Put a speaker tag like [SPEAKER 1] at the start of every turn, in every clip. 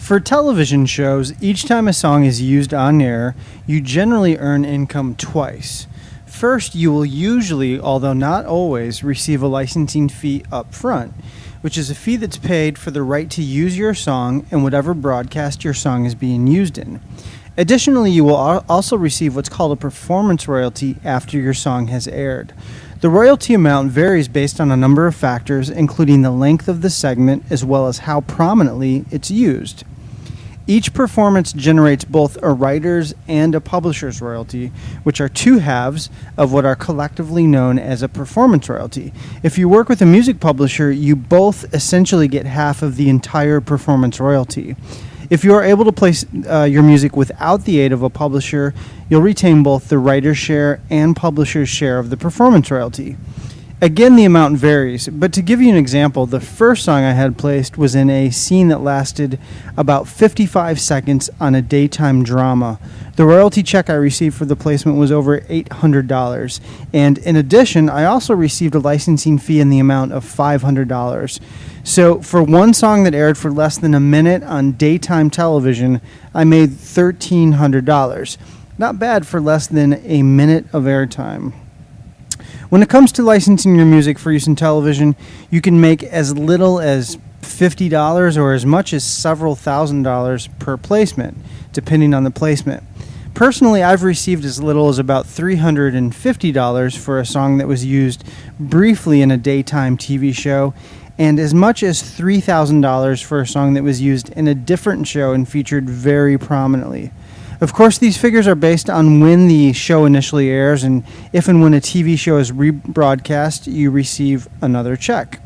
[SPEAKER 1] For television shows, each time a song is used on air, you generally earn income twice. First, you will usually, although not always, receive a licensing fee up front, which is a fee that's paid for the right to use your song in whatever broadcast your song is being used in. Additionally, you will also receive what's called a performance royalty after your song has aired. The royalty amount varies based on a number of factors, including the length of the segment as well as how prominently it's used. Each performance generates both a writer's and a publisher's royalty, which are two halves of what are collectively known as a performance royalty. If you work with a music publisher, you both essentially get half of the entire performance royalty. If you are able to place your music without the aid of a publisher, you'll retain both the writer's share and publisher's share of the performance royalty. Again, the amount varies, but to give you an example, the first song I had placed was in a scene that lasted about 55 seconds on a daytime drama. The royalty check I received for the placement was over $800, and in addition, I also received a licensing fee in the amount of $500. So for one song that aired for less than a minute on daytime television, I made $1,300. Not bad for less than a minute of airtime. When it comes to licensing your music for use in television, you can make as little as $50 or as much as several $1,000s per placement, depending on the placement. Personally, I've received as little as about $350 for a song that was used briefly in a daytime TV show, and as much as $3,000 for a song that was used in a different show and featured very prominently. Of course, these figures are based on when the show initially airs, and if and when a TV show is rebroadcast, you receive another check.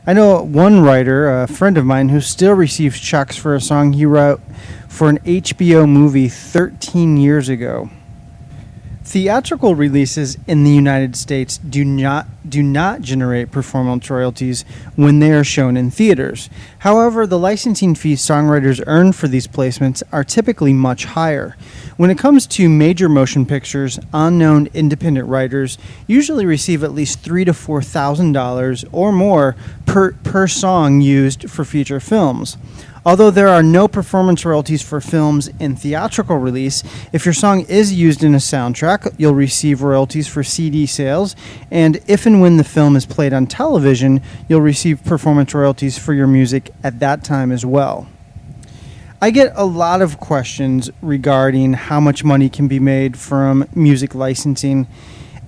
[SPEAKER 1] I know one writer, a friend of mine, who still receives checks for a song he wrote for an HBO movie 13 years ago. Theatrical releases in the United States do not generate performance royalties when they are shown in theaters. However, the licensing fees songwriters earn for these placements are typically much higher. When it comes to major motion pictures, unknown independent writers usually receive at least $3,000 to $4,000 or more per song used for feature films. Although there are no performance royalties for films in theatrical release, if your song is used in a soundtrack, you'll receive royalties for CD sales, and if and when the film is played on television, you'll receive performance royalties for your music at that time as well. I get a lot of questions regarding how much money can be made from music licensing,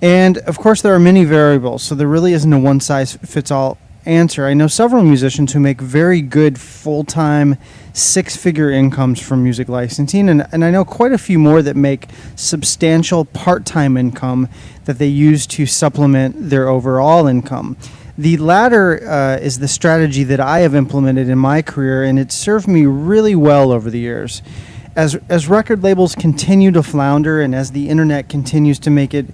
[SPEAKER 1] and of course there are many variables, so there really isn't a one-size-fits-all answer. I know several musicians who make very good full-time six-figure incomes from music licensing, and I know quite a few more that make substantial part-time income that they use to supplement their overall income. The latter is the strategy that I have implemented in my career, and it's served me really well over the years. As record labels continue to flounder and as the internet continues to make it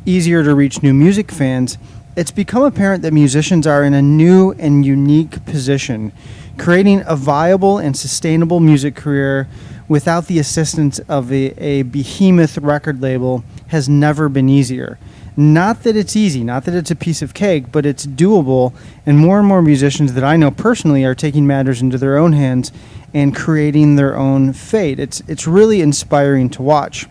[SPEAKER 1] easier to reach new music fans, it's become apparent that musicians are in a new and unique position. Creating a viable and sustainable music career without the assistance of a behemoth record label has never been easier. Not that it's easy, not that it's a piece of cake, but it's doable, and more musicians that I know personally are taking matters into their own hands and creating their own fate. It's really inspiring to watch.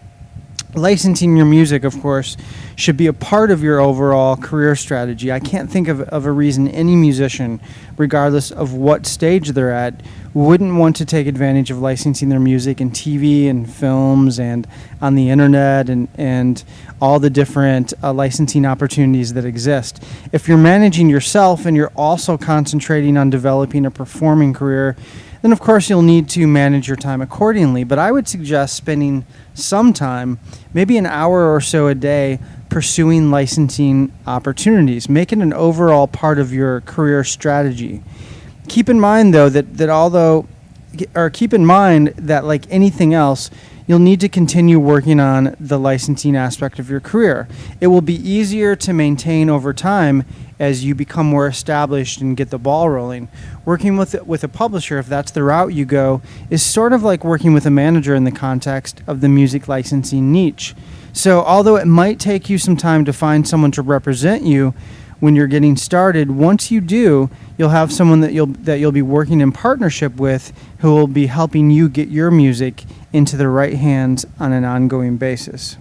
[SPEAKER 1] Licensing your music, of course, should be a part of your overall career strategy. I can't think of a reason any musician, regardless of what stage they're at, wouldn't want to take advantage of licensing their music in TV and films and on the internet and all the different licensing opportunities that exist. If you're managing yourself and you're also concentrating on developing a performing career, then of course you'll need to manage your time accordingly. But I would suggest spending some time, maybe an hour or so a day, pursuing licensing opportunities. Make it an overall part of your career strategy. Keep in mind, though, keep in mind that like anything else, you'll need to continue working on the licensing aspect of your career. It will be easier to maintain over time as you become more established and get the ball rolling. Working with a publisher, if that's the route you go, is sort of like working with a manager in the context of the music licensing niche. So although it might take you some time to find someone to represent you, when you're getting started. Once you do, you'll have someone that you'll be working in partnership with who will be helping you get your music into the right hands on an ongoing basis.